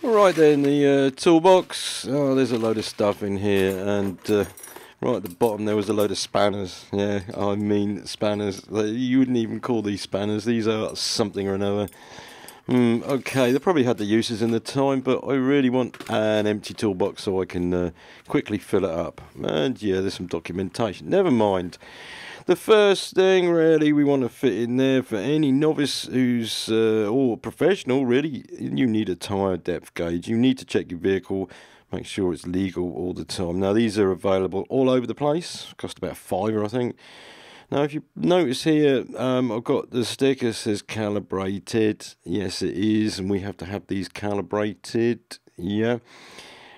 Alright then, the toolbox. Oh, there's a load of stuff in here, and right at the bottom there was a load of spanners. Yeah, I mean spanners. You wouldn't even call these spanners. These are something or another. Okay, they probably had the uses in the time, but I really want an empty toolbox so I can quickly fill it up. And yeah, there's some documentation. Never mind. The first thing really we want to fit in there for any novice who's or professional really, you need a tyre depth gauge. You need to check your vehicle, make sure it's legal all the time. Now these are available all over the place, cost about £5 I think. Now if you notice here, I've got the sticker says calibrated. Yes it is, and we have to have these calibrated. Yeah,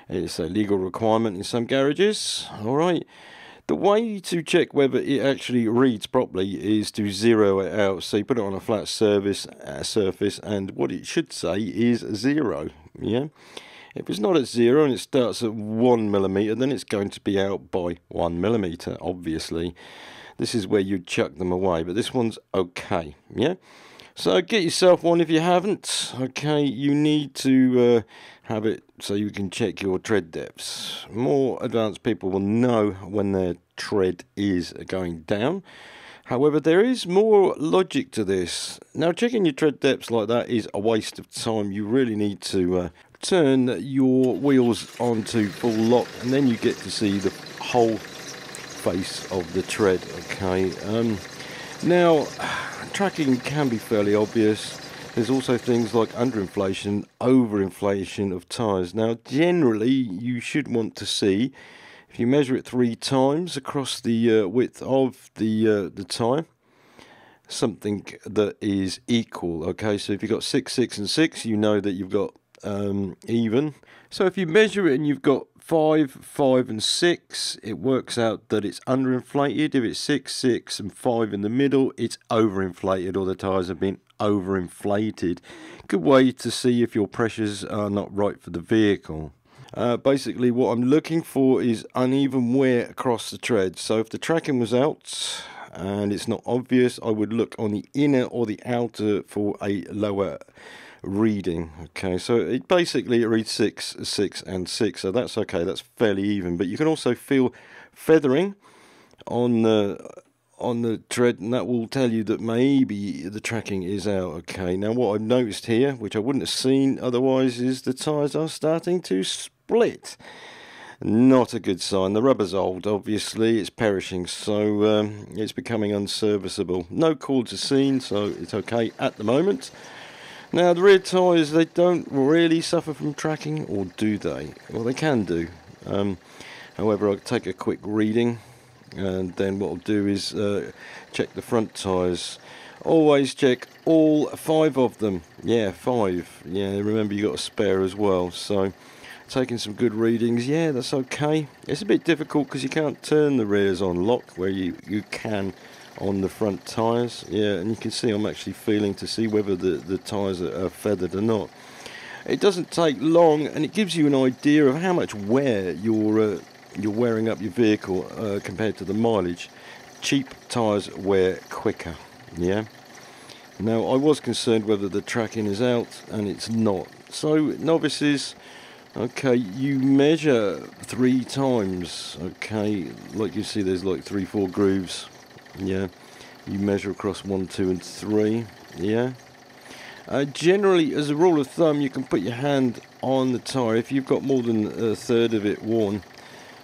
it's a legal requirement in some garages. Alright. The way to check whether it actually reads properly is to zero it out. So you put it on a flat surface, and what it should say is 0. Yeah. If it's not at 0 and it starts at 1mm, then it's going to be out by 1mm. Obviously, this is where you chuck them away, but this one's okay. Yeah. So get yourself one if you haven't. Okay, you need to have it so you can check your tread depths. More advanced people will know when their tread is going down. However, there is more logic to this. Now, checking your tread depths like that is a waste of time. You really need to turn your wheels onto full lock, and then you get to see the whole face of the tread. Okay. Now, tracking can be fairly obvious. There's also things like underinflation, overinflation of tyres. Now, generally, you should want to see, if you measure it 3 times across the width of the tyre, something that is equal. Okay, so if you've got 6, 6, and 6, you know that you've got even. So if you measure it and you've got 5, 5, and 6, it works out that it's underinflated. If it's 6, 6, and 5 in the middle, it's overinflated, or the tyres have been overinflated. Good way to see if your pressures are not right for the vehicle. Basically, what I'm looking for is uneven wear across the tread. So if the tracking was out and it's not obvious, I would look on the inner or the outer for a lower reading. Okay, so it basically reads 6, 6, and 6, so that's okay, that's fairly even. But you can also feel feathering on the tread, and that will tell you that maybe the tracking is out. Okay, now what I've noticed here, which I wouldn't have seen otherwise, is the tyres are starting to split. Not a good sign. The rubber's old, obviously, it's perishing, so it's becoming unserviceable. No cords are seen, so it's okay at the moment. Now, the rear tyres, they don't really suffer from tracking, or do they? Well, they can do. However, I'll take a quick reading, and then what I'll do is check the front tyres. Always check all 5 of them. Yeah, 5. Yeah, remember you got a spare as well, so taking some good readings. Yeah, that's okay. It's a bit difficult because you can't turn the rears on lock where you can on the front tyres. Yeah, and you can see I'm actually feeling to see whether the tyres are feathered or not. It doesn't take long, and it gives you an idea of how much wear you're wearing up your vehicle compared to the mileage. Cheap tyres wear quicker. Yeah. Now, I was concerned whether the tracking is out, and it's not. So, novices, okay, you measure 3 times. Okay, like you see, there's like 3, 4 grooves. Yeah, you measure across 1, 2, and 3. Yeah. Generally, as a rule of thumb, you can put your hand on the tyre. If you've got more than a third of it worn,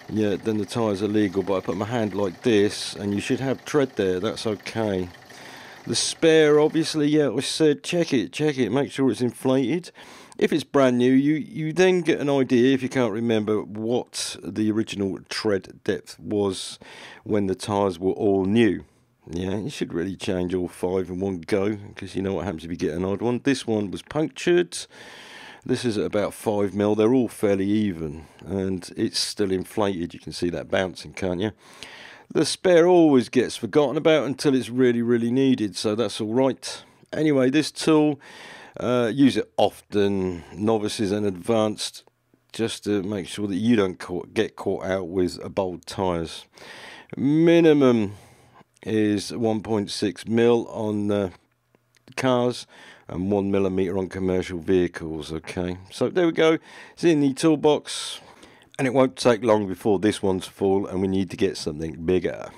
yeah, then the tyres are legal. But I put my hand like this, and you should have tread there. That's okay. The spare, obviously, yeah, I said check it, make sure it's inflated. If it's brand new, you then get an idea, if you can't remember, what the original tread depth was when the tyres were all new. Yeah, you should really change all 5 in one go, because you know what happens if you get an odd one. This one was punctured. This is at about 5mm. They're all fairly even, and it's still inflated. You can see that bouncing, can't you? The spare always gets forgotten about until it's really, really needed, so that's all right. Anyway, this tool, use it often, novices and advanced, just to make sure that you don't get caught out with bald tyres. Minimum is 1.6mm on cars, and 1mm on commercial vehicles. Okay, so there we go. It's in the toolbox, and it won't take long before this one's full and we need to get something bigger.